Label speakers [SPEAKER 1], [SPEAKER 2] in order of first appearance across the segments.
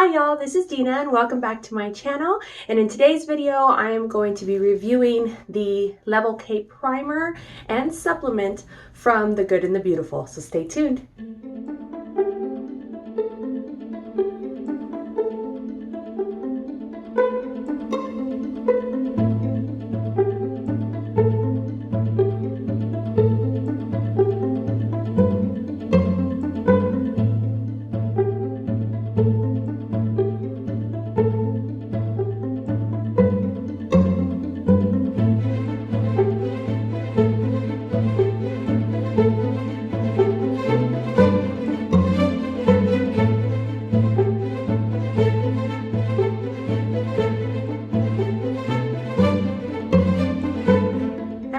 [SPEAKER 1] Hi y'all, this is Dina and welcome back to my channel. And in today's video, I am going to be reviewing the Level K primer and supplement from The Good and the Beautiful. So stay tuned.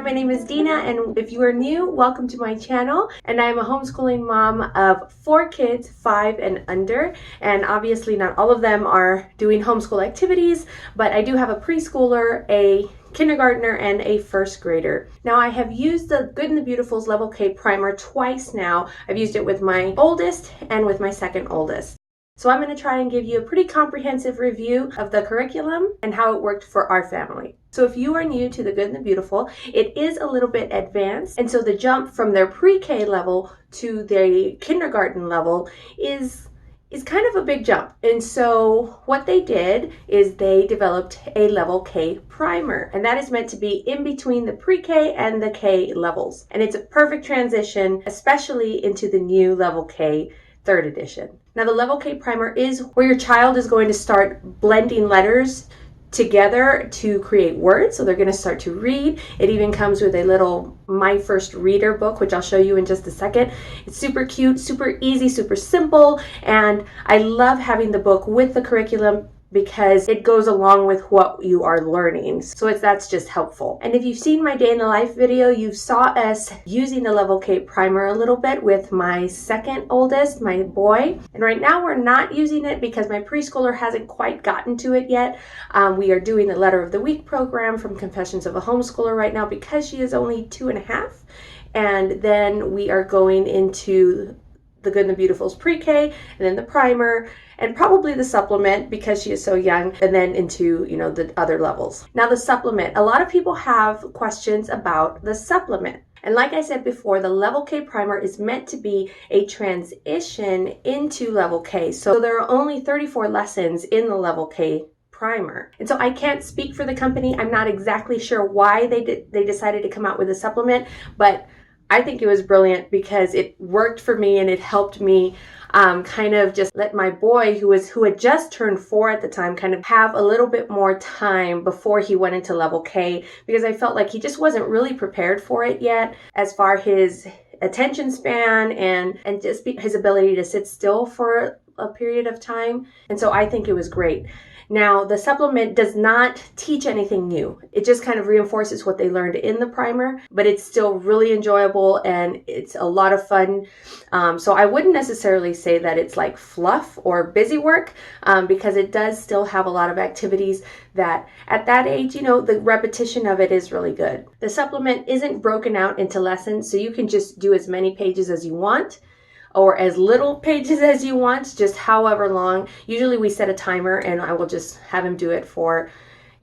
[SPEAKER 1] My name is Dina, and if you are new, welcome to my channel. And I am a homeschooling mom of 4 kids, 5 and under, and obviously not all of them are doing homeschool activities, but I do have a preschooler, a kindergartner, and a first grader. Now, I have used the Good and the Beautiful's Level K primer twice now. I've used it with my oldest and with my second oldest. So I'm going to try and give you a pretty comprehensive review of the curriculum and how it worked for our family. So if you are new to The Good and the Beautiful, it is a little bit advanced. And so the jump from their pre-K level to the kindergarten level is kind of a big jump. And so what they did is they developed a Level K primer. And that is meant to be in between the pre-K and the K levels. And it's a perfect transition, especially into the new Level K 3rd edition. Now, the Level K primer is where your child is going to start blending letters together to create words. So they're going to start to read. It even comes with a little My First Reader book, which I'll show you in just a second. It's super cute, super easy, super simple. And I love having the book with the curriculum because it goes along with what you are learning. So that's just helpful. And if you've seen my day in the life video, you saw us using the Level K primer a little bit with my second oldest, my boy. And right now we're not using it because my preschooler hasn't quite gotten to it yet. We are doing the Letter of the Week program from Confessions of a Homeschooler right now because she is only 2.5. And then we are going into The Good and the Beautiful's pre-K, and then the primer, and probably the supplement because she is so young, and then into, the other levels. Now, the supplement. A lot of people have questions about the supplement. And like I said before, the Level K primer is meant to be a transition into Level K. So there are only 34 lessons in the Level K primer. And so I can't speak for the company. I'm not exactly sure why they decided to come out with a supplement, but I think it was brilliant because it worked for me and it helped me kind of just let my boy, who had just turned 4 at the time, kind of have a little bit more time before he went into Level K, because I felt like he just wasn't really prepared for it yet as far his attention span and just his ability to sit still for a period of time. And so I think it was great. Now, the supplement does not teach anything new. It just kind of reinforces what they learned in the primer, but it's still really enjoyable and it's a lot of fun. So I wouldn't necessarily say that it's like fluff or busy work because it does still have a lot of activities that at that age, the repetition of it is really good. The supplement isn't broken out into lessons, so you can just do as many pages as you want, or as little pages as you want, just however long. Usually we set a timer and I will just have him do it for,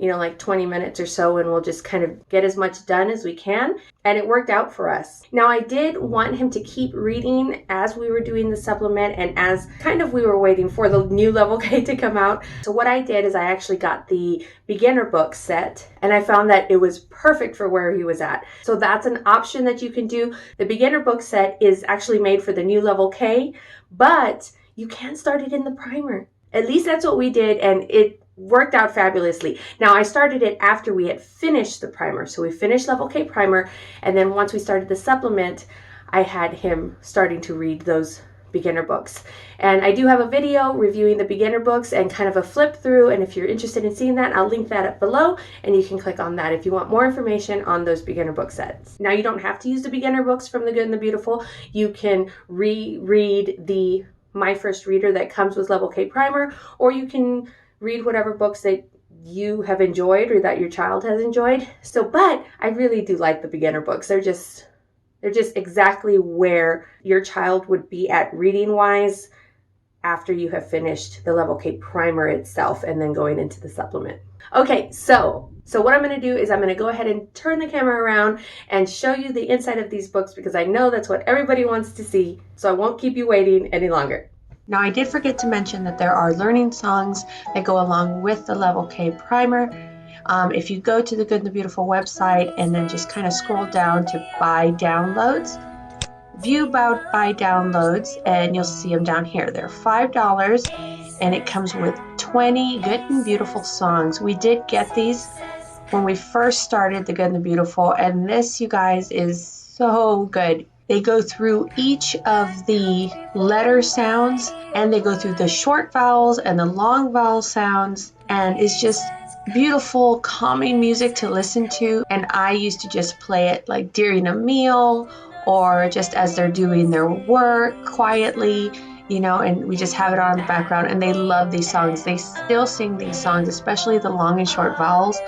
[SPEAKER 1] like 20 minutes or so, and we'll just kind of get as much done as we can. And it worked out for us. Now, I did want him to keep reading as we were doing the supplement and as kind of we were waiting for the new Level K to come out. So what I did is I actually got the beginner book set, and I found that it was perfect for where he was at. So that's an option that you can do. The beginner book set is actually made for the new Level K, but you can start it in the primer. At least that's what we did, and it worked out fabulously. Now, I started it after we had finished the primer. So we finished Level K primer, and then once we started the supplement, I had him starting to read those beginner books. And I do have a video reviewing the beginner books and kind of a flip through, and if you're interested in seeing that, I'll link that up below, and you can click on that if you want more information on those beginner book sets. Now, you don't have to use the beginner books from The Good and the Beautiful. You can reread the My First Reader that comes with Level K primer, or you can read whatever books that you have enjoyed or that your child has enjoyed. But I really do like the beginner books. They're just exactly where your child would be at reading wise after you have finished the Level K primer itself and then going into the supplement. Okay, so what I'm going to do is I'm going to go ahead and turn the camera around and show you the inside of these books because I know that's what everybody wants to see, so I won't keep you waiting any longer. Now, I did forget to mention that there are learning songs that go along with the Level K primer. If you go to the Good and the Beautiful website and then just kind of scroll down to buy downloads, view about buy downloads, and you'll see them down here. They're $5 and it comes with 20 Good and Beautiful songs. We did get these when we first started the Good and the Beautiful, and this, you guys, is so good. They go through each of the letter sounds, and they go through the short vowels and the long vowel sounds, and it's just beautiful, calming music to listen to. And I used to just play it like during a meal or just as they're doing their work quietly, you know, and we just have it on in the background, and they love these songs. They still sing these songs, especially the long and short vowels.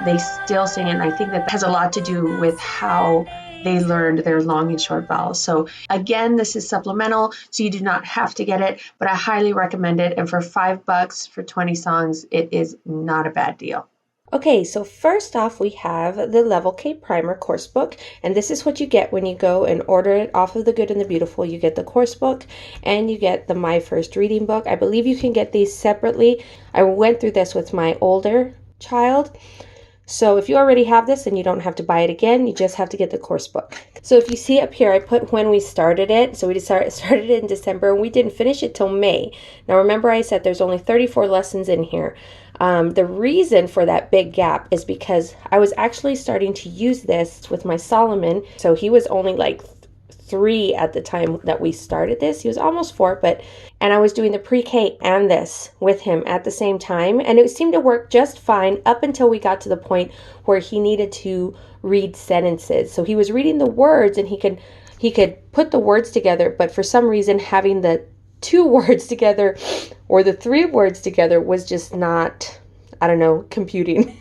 [SPEAKER 1] They still sing it, and I think that has a lot to do with how they learned their long and short vowels. So again, this is supplemental, so you do not have to get it, but I highly recommend it. And for $5 for 20 songs, it is not a bad deal. Okay, so first off, we have the Level K Primer course book, and this is what you get when you go and order it off of the Good and the Beautiful. You get the course book, and you get the My First Reading book. I believe you can get these separately. I went through this with my older child. So if you already have this, then you don't have to buy it again. You just have to get the course book. So if you see up here, I put when we started it. So we started it in December, and we didn't finish it till May. Now remember I said there's only 34 lessons in here. The reason for that big gap is because I was actually starting to use this with my Solomon. So he was only like 3 at the time that we started this. He was almost 4, and I was doing the pre-K and this with him at the same time, and it seemed to work just fine up until we got to the point where he needed to read sentences. So he was reading the words, and he could put the words together, but for some reason having the 2 words together or the 3 words together was just not, I don't know, computing.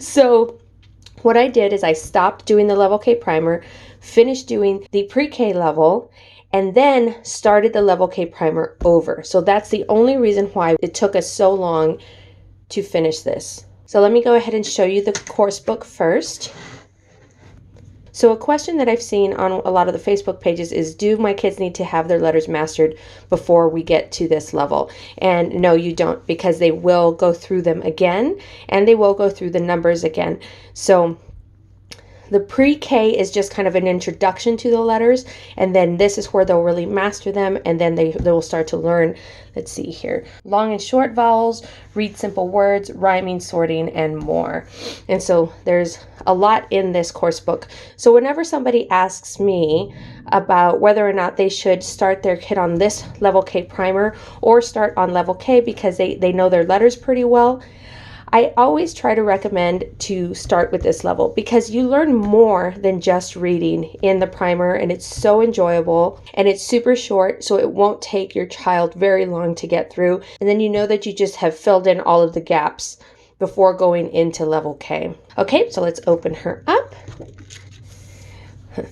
[SPEAKER 1] So what I did is I stopped doing the Level K primer, finished doing the pre-K level, and then started the Level K primer over. So that's the only reason why it took us so long to finish this. So let me go ahead and show you the course book first. So a question that I've seen on a lot of the Facebook pages is, do my kids need to have their letters mastered before we get to this level? And no, you don't, because they will go through them again, and they will go through the numbers again. So the pre-K is just kind of an introduction to the letters, and then this is where they'll really master them, and then they will start to learn, let's see here, long and short vowels, read simple words, rhyming, sorting, and more. And so there's a lot in this course book. So whenever somebody asks me about whether or not they should start their kid on this Level K primer or start on Level K because they know their letters pretty well, I always try to recommend to start with this level because you learn more than just reading in the primer, and it's so enjoyable, and it's super short, so it won't take your child very long to get through. And then you know that you just have filled in all of the gaps before going into Level K. Okay, so let's open her up.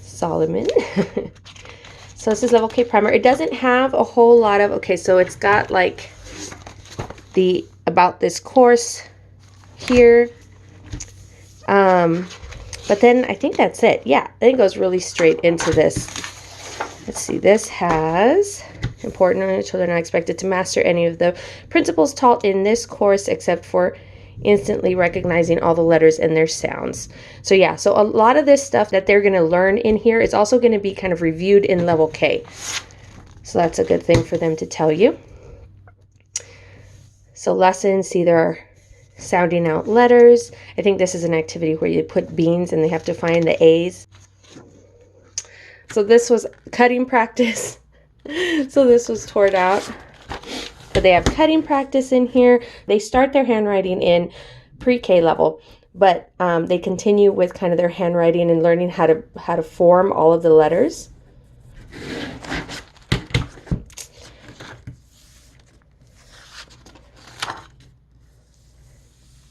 [SPEAKER 1] Solomon. So this is Level K primer. It doesn't have a whole lot of, okay, so it's got like the about this course here, but then I think that's it. Yeah, I think it goes really straight into this. Let's see, this has important children are expected to master any of the principles taught in this course except for instantly recognizing all the letters and their sounds. So yeah, so a lot of this stuff that they're going to learn in here is also going to be kind of reviewed in Level K. So that's a good thing for them to tell you. So lessons, see, there are sounding out letters. I think this is an activity where you put beans and they have to find the A's. So this was cutting practice. So this was tore out. But they have cutting practice in here. They start their handwriting in pre-K level, but they continue with kind of their handwriting and learning how to form all of the letters.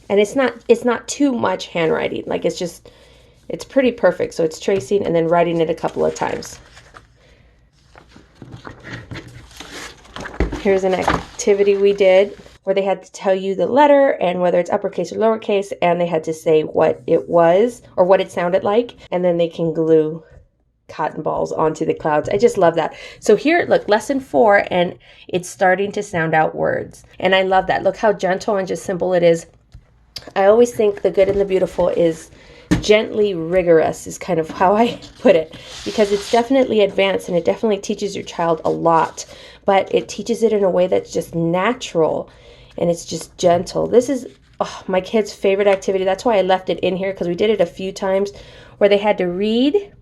[SPEAKER 1] And it's not too much handwriting. Like it's pretty perfect. So it's tracing and then writing it a couple of times. Here's an activity we did where they had to tell you the letter and whether it's uppercase or lowercase, and they had to say what it was or what it sounded like, and then they can glue cotton balls onto the clouds. I just love that. So here, look, lesson 4, and it's starting to sound out words. And I love that. Look how gentle and just simple it is. I always think the good and the beautiful is gently rigorous is kind of how I put it, because it's definitely advanced and it definitely teaches your child a lot, but it teaches it in a way that's just natural and it's just gentle. This is my kids' favorite activity. That's why I left it in here, because we did it a few times where they had to read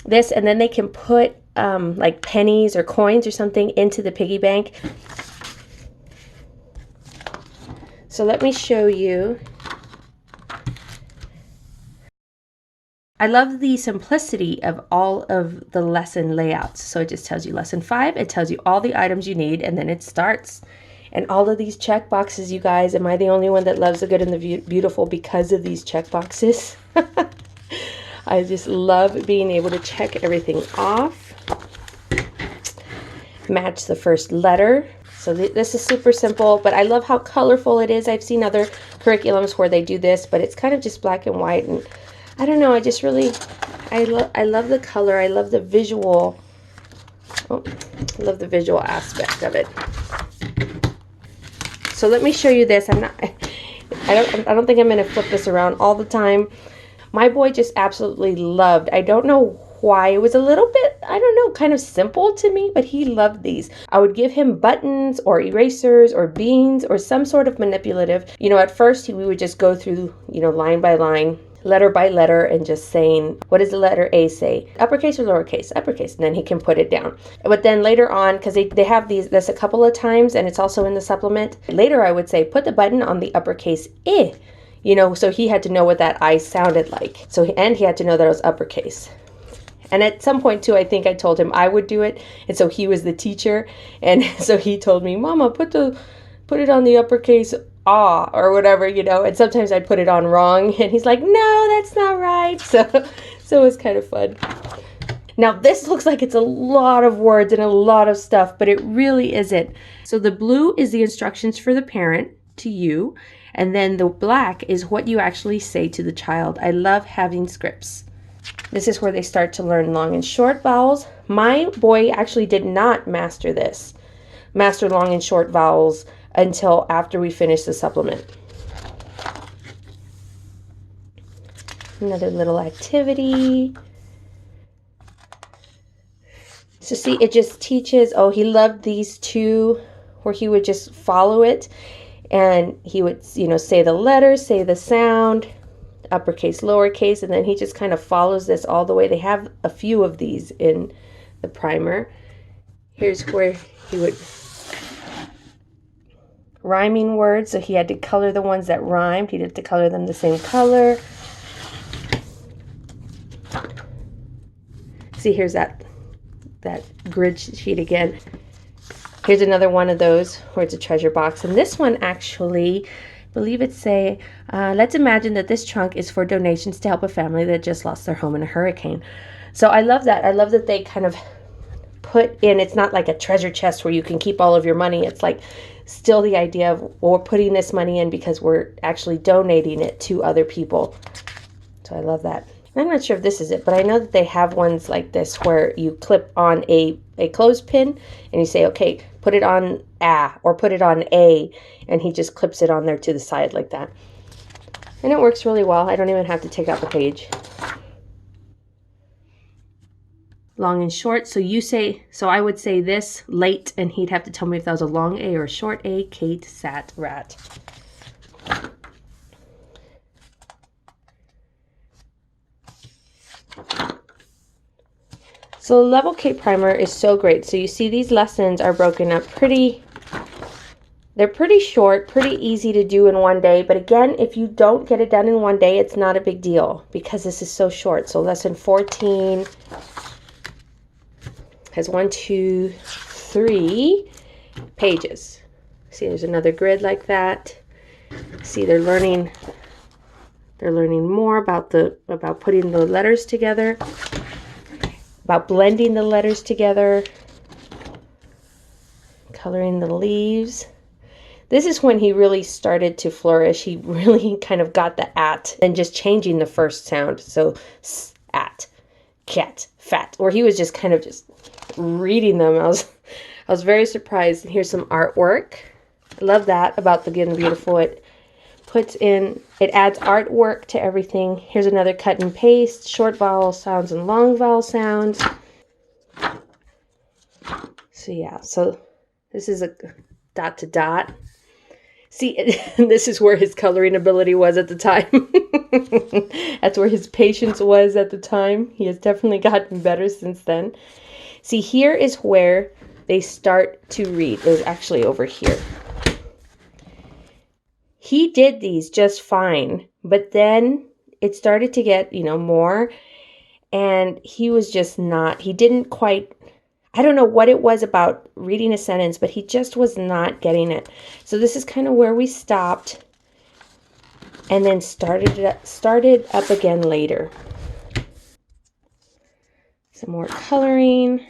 [SPEAKER 1] this and then they can put like pennies or coins or something into the piggy bank. So let me show you. I love the simplicity of all of the lesson layouts. So it just tells you lesson 5, it tells you all the items you need, and then it starts. And all of these check boxes, you guys, am I the only one that loves the good and the beautiful because of these check boxes? I just love being able to check everything off. Match the first letter. So this is super simple, but I love how colorful it is. I've seen other curriculums where they do this, but it's kind of just black and white, and I don't know, I just really, I love the color. I love the visual. I love the visual aspect of it. So let me show you this. I don't think I'm going to flip this around all the time. My boy just absolutely loved. I don't know why. It was a little bit, I don't know, kind of simple to me, but he loved these. I would give him buttons or erasers or beans or some sort of manipulative. You know, at first we would just go through, you know, line by line, letter by letter, and just saying, what does the letter A say? Uppercase or lowercase? Uppercase. And then he can put it down. But then later on, because they have this a couple of times, and it's also in the supplement, later I would say, put the button on the uppercase I. You know, so he had to know what that I sounded like. And he had to know that it was uppercase. And at some point too, I think I told him I would do it. And so he was the teacher. And so he told me, Mama, put it on the uppercase ah or whatever, you know. And sometimes I'd put it on wrong. And he's like, no, that's not right. So it was kind of fun. Now this looks like it's a lot of words and a lot of stuff, but it really isn't. So the blue is the instructions for the parent to you. And then the black is what you actually say to the child. I love having scripts. This is where they start to learn long and short vowels. My boy actually did not master long and short vowels until after we finished the supplement. Another little activity. So see, it just teaches, he loved these two where he would just follow it. And he would, you know, say the letters, say the sound, uppercase, lowercase, and then he just kind of follows this all the way. They have a few of these in the primer. Here's where he would rhyming words, so he had to color the ones that rhymed. He had to color them the same color. See, here's that grid sheet again. Here's another one of those where it's a treasure box. And this one actually, I believe it's let's imagine that this trunk is for donations to help a family that just lost their home in a hurricane. So I love that. I love that they kind of put in, it's not like a treasure chest where you can keep all of your money. It's like still the idea of, we're putting this money in because we're actually donating it to other people. So I love that. I'm not sure if this is it, but I know that they have ones like this where you clip on a clothespin and you say, okay, put it on A or put it on A, and he just clips it on there to the side like that. And it works really well. I don't even have to take out the page. Long and short. So I would say this late, and he'd have to tell me if that was a long A or a short A. Kate, sat, rat. So the Level K primer is so great. So you see these lessons are broken up they're pretty short, pretty easy to do in one day. But again, if you don't get it done in one day, it's not a big deal because this is so short. So lesson 14 has 1, 2, 3 pages. See, there's another grid like that. See, they're learning more about putting the letters together, about blending the letters together, coloring the leaves. This is when he really started to flourish. He really kind of got the at and just changing the first sound. So at, cat, fat, where he was just kind of just reading them. I was very surprised. And here's some artwork. I love that about the Good and Beautiful. It adds artwork to everything. Here's another cut and paste, short vowel sounds and long vowel sounds. So yeah, so this is a dot to dot. See, this is where his coloring ability was at the time. That's where his patience was at the time. He has definitely gotten better since then. See, here is where they start to read. It was actually over here. He did these just fine, but then it started to get, more, and he was just he didn't quite, I don't know what it was about reading a sentence, but he just was not getting it. So this is kind of where we stopped and then started up again later. Some more coloring.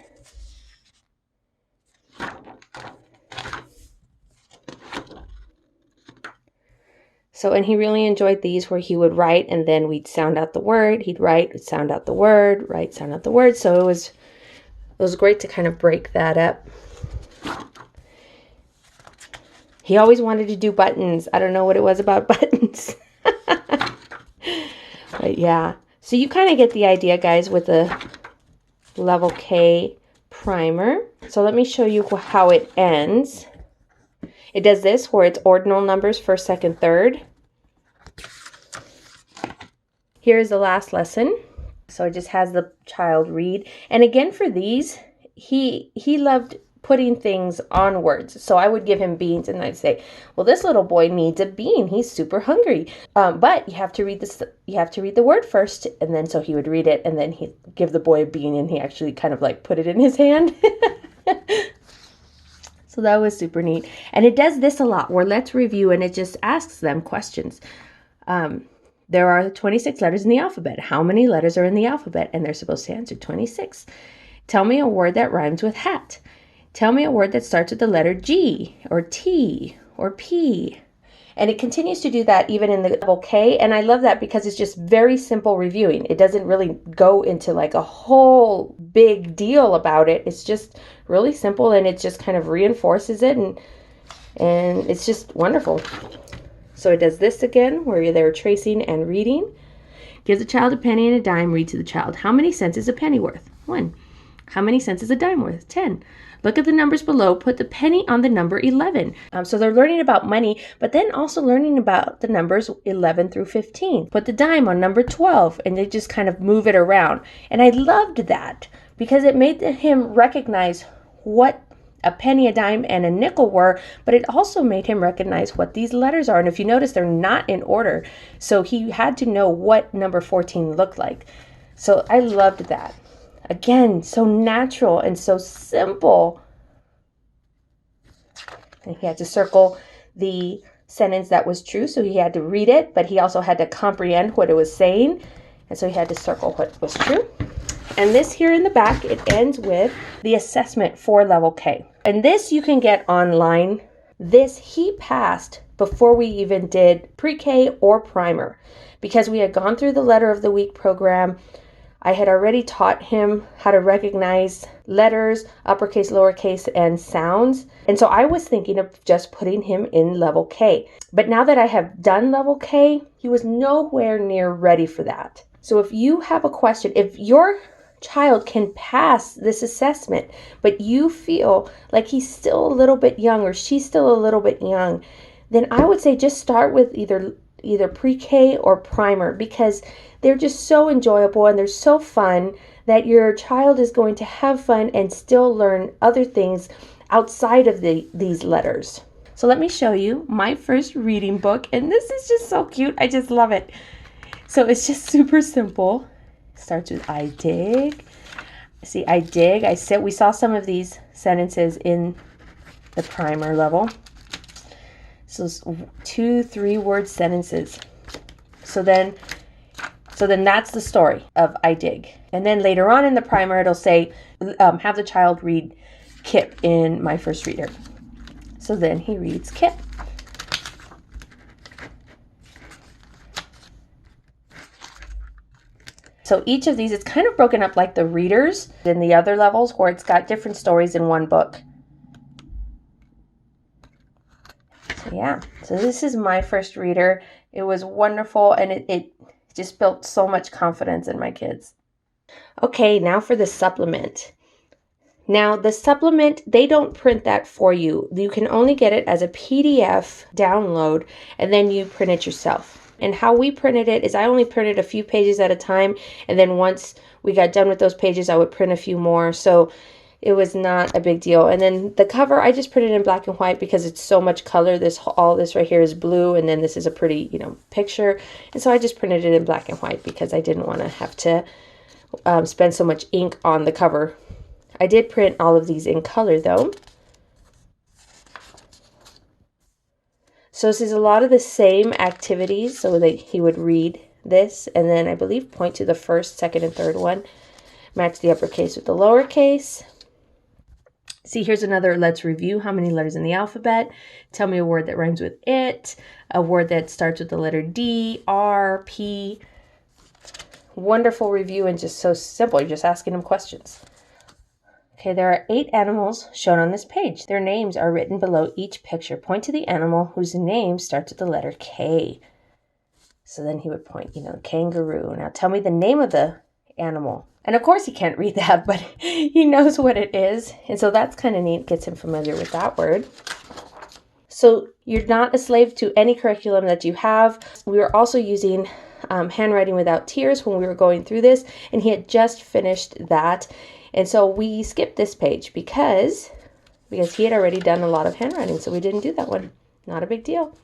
[SPEAKER 1] So, and he really enjoyed these where he would write and then we'd sound out the word. He'd write, sound out the word, write, sound out the word. So it was great to kind of break that up. He always wanted to do buttons. I don't know what it was about buttons. But yeah. So you kind of get the idea, guys, with the level K primer. So let me show you how it ends. It does this where it's ordinal numbers, first, second, third. Here's the last lesson. So it just has the child read. And again, for these, he loved putting things on words. So I would give him beans and I'd say, well, this little boy needs a bean. He's super hungry. But you have to read this. You have to read the word first. And then so he would read it and then he'd give the boy a bean and he actually kind of like put it in his hand. So that was super neat. And it does this a lot where let's review and it just asks them questions. There are 26 letters in the alphabet. How many letters are in the alphabet? And they're supposed to answer 26. Tell me a word that rhymes with hat. Tell me a word that starts with the letter G or T or P. And it continues to do that even in the level K. And I love that because it's just very simple reviewing. It doesn't really go into like a whole big deal about it. It's just really simple and it just kind of reinforces it. And it's just wonderful. So it does this again where they're tracing and reading. Give the child a penny and a dime. Read to the child. How many cents is a penny worth? 1. How many cents is a dime worth? 10. Look at the numbers below. Put the penny on the number 11. So they're learning about money, but then also learning about the numbers 11 through 15. Put the dime on number 12, and they just kind of move it around. And I loved that because it made him recognize what a penny, a dime, and a nickel were, but it also made him recognize what these letters are. And if you notice, they're not in order. So he had to know what number 14 looked like. So I loved that. Again, so natural and so simple. And he had to circle the sentence that was true. So he had to read it, but he also had to comprehend what it was saying. And so he had to circle what was true. And this here in the back, it ends with the assessment for level K. And this you can get online. This he passed before we even did pre-K or primer because we had gone through the letter of the week program. I had already taught him how to recognize letters, uppercase, lowercase, and sounds. And so I was thinking of just putting him in level K. But now that I have done level K, he was nowhere near ready for that. So if you have a question, if your child can pass this assessment, but you feel like he's still a little bit young or she's still a little bit young, then I would say just start with either pre-K or primer because they're just so enjoyable and they're so fun that your child is going to have fun and still learn other things outside of these letters. So let me show you my first reading book, and this is just so cute. I just love it. So it's just super simple. Starts with I dig. See, I dig. I sit. We saw some of these sentences in the primer level. So 2-3 word sentences. So then that's the story of I dig. And then later on in the primer, it'll say, have the child read Kip in My First Reader. So then he reads Kip. So each of these, it's kind of broken up like the readers in the other levels where it's got different stories in one book. So yeah, so this is my first reader. It was wonderful, and it just built so much confidence in my kids. Okay, now for the supplement. Now, the supplement, they don't print that for you. You can only get it as a PDF download, and then you print it yourself. And how we printed it is I only printed a few pages at a time, and then once we got done with those pages, I would print a few more. So it was not a big deal. And then the cover, I just printed in black and white because it's so much color. All this right here is blue, and then this is a pretty, picture. And so I just printed it in black and white because I didn't want to have to spend so much ink on the cover. I did print all of these in color though. So this is a lot of the same activities. So that he would read this and then I believe point to the first, second, and third one. Match the uppercase with the lowercase. See, here's another let's review how many letters in the alphabet. Tell me a word that rhymes with it. A word that starts with the letter D, R, P. Wonderful review and just so simple. You're just asking them questions. Okay, there are 8 animals shown on this page. Their names are written below each picture. Point to the animal whose name starts with the letter K. So then he would point, kangaroo. Now tell me the name of the animal. And of course he can't read that, but he knows what it is. And so that's kind of neat, gets him familiar with that word. So you're not a slave to any curriculum that you have. We were also using Handwriting Without Tears when we were going through this, and he had just finished that. And so we skipped this page because he had already done a lot of handwriting, so we didn't do that one. Not a big deal.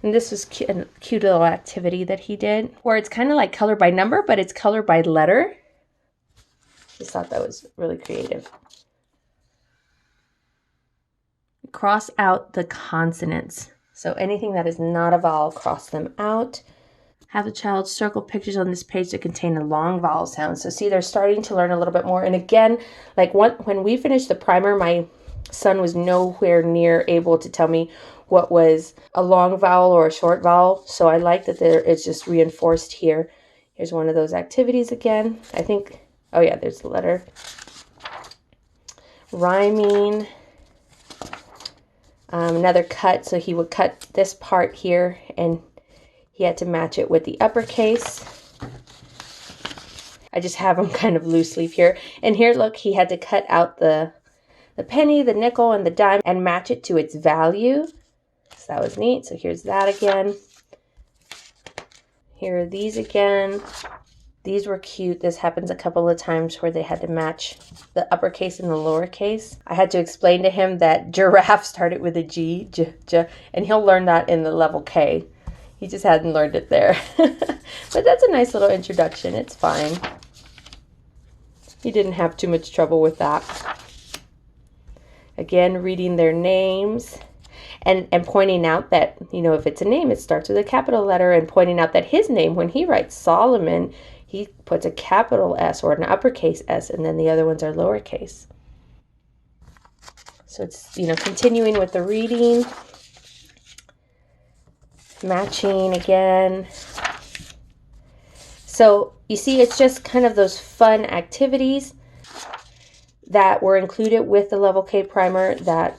[SPEAKER 1] And this was a cute little activity that he did, where it's kind of like color by number, but it's color by letter. Just thought that was really creative. Cross out the consonants. So anything that is not a vowel, cross them out. Have the child circle pictures on this page that contain a long vowel sound. So see, they're starting to learn a little bit more. And again, like when we finished the primer, my son was nowhere near able to tell me what was a long vowel or a short vowel. So I like that it's just reinforced here. Here's one of those activities again. I think, oh yeah, there's the letter. Rhyming. Another cut. So he would cut this part here and he had to match it with the uppercase. I just have them kind of loose leaf here. And here, look, he had to cut out the penny, the nickel, and the dime and match it to its value. So that was neat. So here's that again. Here are these again. These were cute. This happens a couple of times where they had to match the uppercase and the lowercase. I had to explain to him that giraffe started with a G, and he'll learn that in the level K. He just hadn't learned it there. But that's a nice little introduction. It's fine. He didn't have too much trouble with that. Again, reading their names and pointing out that, if it's a name, it starts with a capital letter, and pointing out that his name, when he writes Solomon, he puts a capital S or an uppercase S, and then the other ones are lowercase. So it's, continuing with the reading. Matching again. So you see, it's just kind of those fun activities that were included with the level K primer that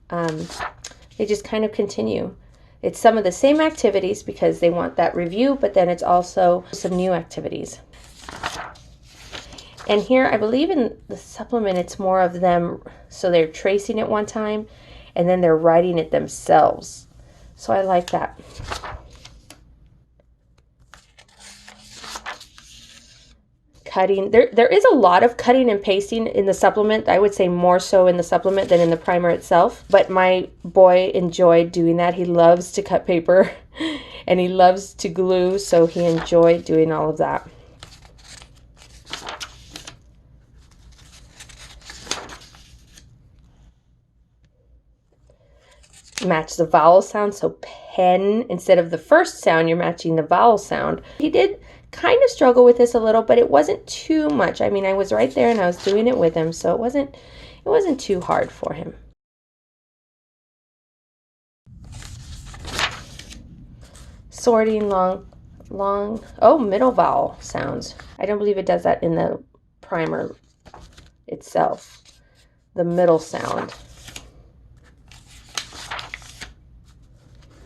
[SPEAKER 1] they just kind of continue. It's some of the same activities because they want that review, but then it's also some new activities. And here, I believe in the supplement, it's more of them, so they're tracing it one time and then they're writing it themselves. So I like that. Cutting. There is a lot of cutting and pasting in the supplement. I would say more so in the supplement than in the primer itself. But my boy enjoyed doing that. He loves to cut paper and he loves to glue. So he enjoyed doing all of that. Match the vowel sound. So pen, instead of the first sound, you're matching the vowel sound. He did kind of struggle with this a little, but it wasn't too much. I mean, I was right there and I was doing it with him, so it wasn't too hard for him. sorting oh, middle vowel sounds. I don't believe it does that in the primer itself. The middle sound.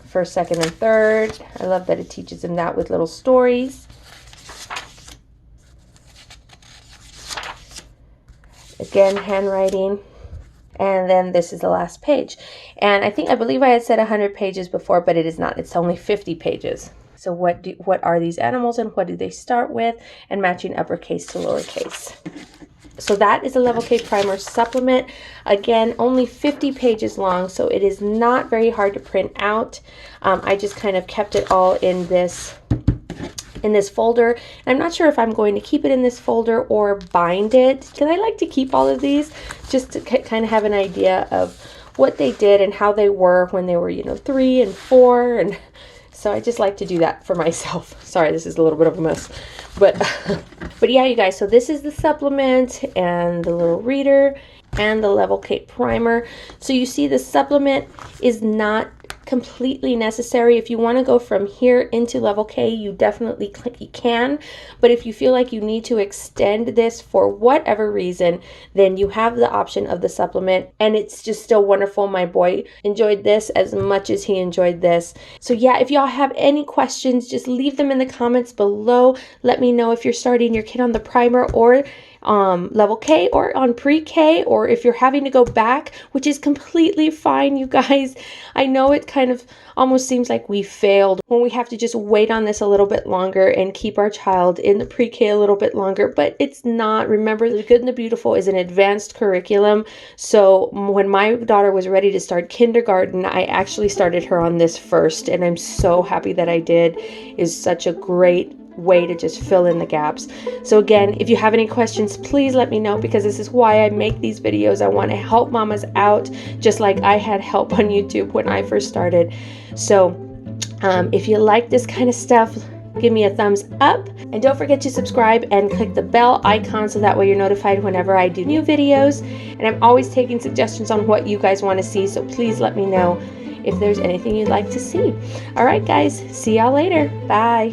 [SPEAKER 1] First, second, and third. I love that it teaches them that with little stories. Again, handwriting. And then this is the last page. And I believe I had said 100 pages before, but it is not. It's only 50 pages. So what are these animals and what do they start with? And matching uppercase to lowercase. So that is a Level K primer supplement. Again, only 50 pages long, so it is not very hard to print out. I just kind of kept it all in this folder. And I'm not sure if I'm going to keep it in this folder or bind it, because I like to keep all of these just to kind of have an idea of what they did and how they were when they were, 3 and 4. And so I just like to do that for myself. Sorry, this is a little bit of a mess. But yeah, you guys, so this is the supplement and the little reader and the Level K primer. So you see the supplement is not completely necessary. If you want to go from here into Level K, you definitely can. But if you feel like you need to extend this for whatever reason, then you have the option of the supplement, and it's just still wonderful. My boy enjoyed this as much as he enjoyed this. So yeah, if y'all have any questions, just leave them in the comments below. Let me know if you're starting your kid on the primer or Level K or on pre-K, or if you're having to go back, which is completely fine, you guys. I know it kind of almost seems like we failed when we have to just wait on this a little bit longer and keep our child in the pre-K a little bit longer, but it's not. Remember, The Good and the Beautiful is an advanced curriculum. So when my daughter was ready to start kindergarten, I actually started her on this first, and I'm so happy that I did. It's such a great way to just fill in the gaps. So again, if you have any questions, please let me know, because this is why I make these videos. I want to help mamas out, just like I had help on YouTube when I first started. So if you like this kind of stuff, give me a thumbs up, and don't forget to subscribe and click the bell icon so that way you're notified whenever I do new videos. And I'm always taking suggestions on what you guys want to see, so please let me know if there's anything you'd like to see. All right, guys, see y'all later. Bye.